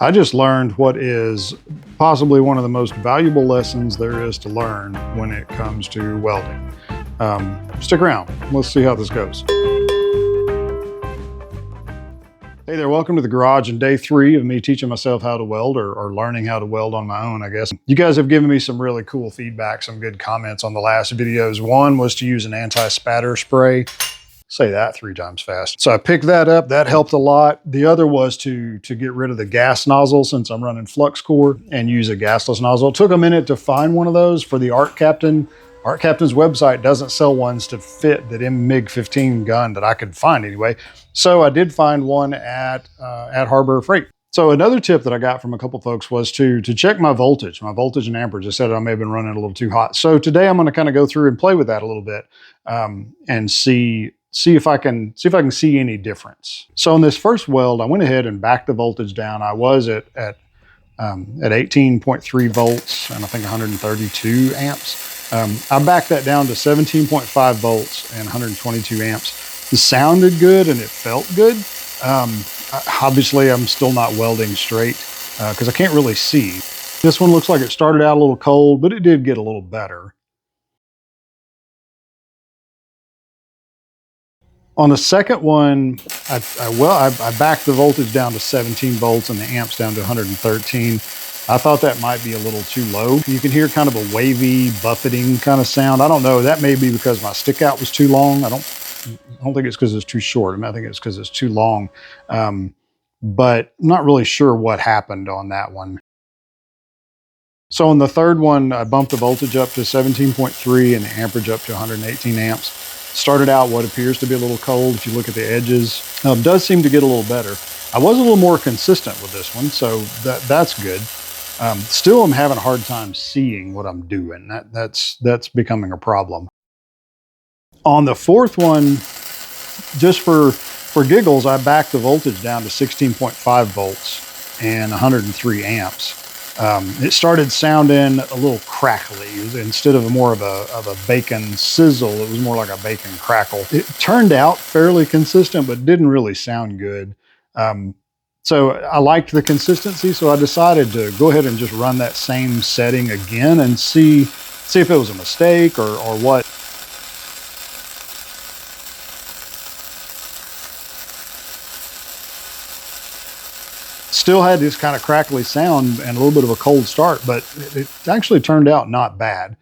I just learned what is possibly one of the most valuable lessons there is to learn when it comes to welding. Stick around, let's see how this goes. Hey there, welcome to the garage and day 3 of me teaching myself how to weld or learning how to weld on my own, I guess. You guys have given me some really cool feedback, some good comments on the last videos. One was to use an anti-spatter spray. Say that 3 times fast. So I picked that up, that helped a lot. The other was to get rid of the gas nozzle since I'm running flux core and use a gasless nozzle. It took a minute to find one of those for the ArcCaptain. ArcCaptain's website doesn't sell ones to fit that Mig200 gun that I could find anyway. So I did find one at Harbor Freight. So another tip that I got from a couple folks was to check my voltage and amperage. I said I may have been running a little too hot. So today I'm going to kind of go through and play with that a little bit and see if I can see any difference. So in this first weld, I went ahead and backed the voltage down. I was at 18.3 volts and I think 132 amps. I backed that down to 17.5 volts and 122 amps. It sounded good and it felt good. Obviously, I'm still not welding straight because I can't really see. This one looks like it started out a little cold, but it did get a little better. On the second one, I backed the voltage down to 17 volts and the amps down to 113. I thought that might be a little too low. You can hear kind of a wavy, buffeting kind of sound. I don't know. That may be because my stick out was too long. I don't think it's because it's too short. I think it's because it's too long. But I'm not really sure what happened on that one. So on the third one, I bumped the voltage up to 17.3 and the amperage up to 118 amps. Started out what appears to be a little cold. If you look at the edges, does seem to get a little better. I was a little more consistent with this one, so that's good. Still, I'm having a hard time seeing what I'm doing. That's becoming a problem. On the fourth one, just for giggles, I backed the voltage down to 16.5 volts and 103 amps. It started sounding a little crackly. Instead of more of a bacon sizzle, it was more like a bacon crackle. It turned out fairly consistent, but didn't really sound good. So I liked the consistency, so I decided to go ahead and just run that same setting again and see if it was a mistake or what. Still had this kind of crackly sound and a little bit of a cold start, but it actually turned out not bad.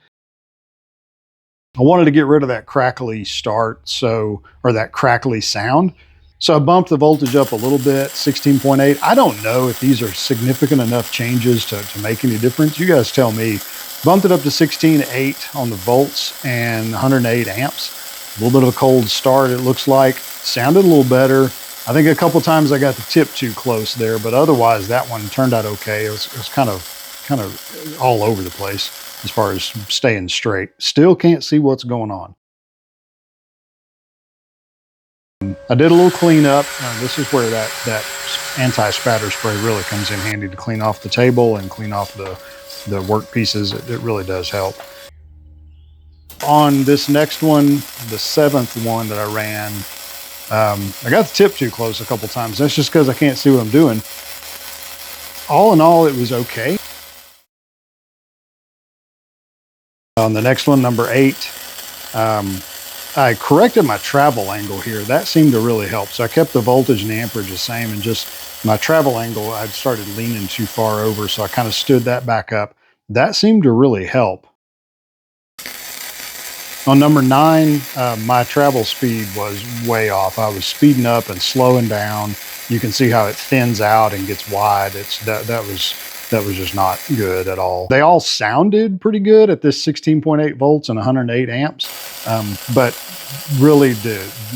I wanted to get rid of that crackly start, or that crackly sound. So I bumped the voltage up a little bit, 16.8. I don't know if these are significant enough changes to make any difference. You guys tell me. Bumped it up to 16.8 on the volts and 108 amps. A little bit of a cold start, it looks like. Sounded a little better. I think a couple times I got the tip too close there, but otherwise that one turned out okay. It was kind of all over the place as far as staying straight. Still can't see what's going on. I did a little cleanup. This is where that anti-spatter spray really comes in handy to clean off the table and clean off the work pieces. It really does help. On this next one, the 7th one that I ran, I got the tip too close a couple times. That's just because I can't see what I'm doing. All in all, it was okay. On the next one, number 8, I corrected my travel angle here. That seemed to really help. So I kept the voltage and the amperage the same, and just my travel angle, I'd started leaning too far over, so I kind of stood that back up. That seemed to really help. On number 9, my travel speed was way off. I was speeding up and slowing down. You can see how it thins out and gets wide. That was just not good at all. They all sounded pretty good at this 16.8 volts and 108 amps, but really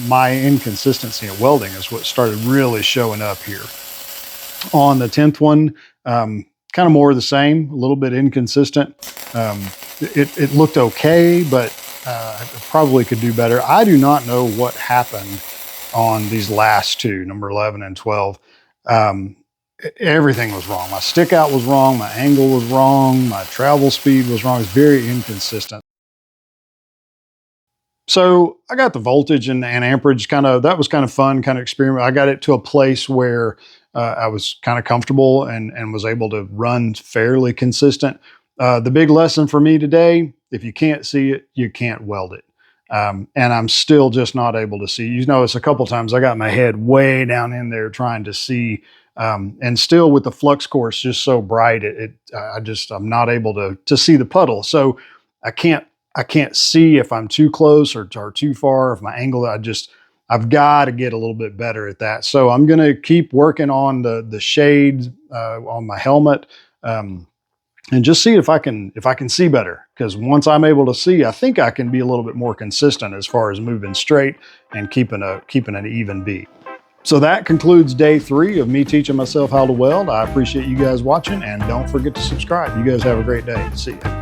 my inconsistency in welding is what started really showing up here. On the 10th one, kind of more of the same, a little bit inconsistent. It looked okay, but probably could do better. I do not know what happened on these last two, number 11 and 12. Everything was wrong. My stick out was wrong. My angle was wrong. My travel speed was wrong. It's very inconsistent. So I got the voltage and amperage that was kind of fun, kind of experiment. I got it to a place where I was kind of comfortable and was able to run fairly consistent. The big lesson for me today, if you can't see it, you can't weld it. And I'm still just not able to see. You notice a couple times I got my head way down in there trying to see, and still with the flux course just so bright, I'm not able to see the puddle. So I can't see if I'm too close or too far. If my angle, I've got to get a little bit better at that. So I'm going to keep working on the shades on my helmet. And just see if I can see better. Because once I'm able to see, I think I can be a little bit more consistent as far as moving straight and keeping an even beat. So that concludes day 3 of me teaching myself how to weld. I appreciate you guys watching, and don't forget to subscribe. You guys have a great day. See ya.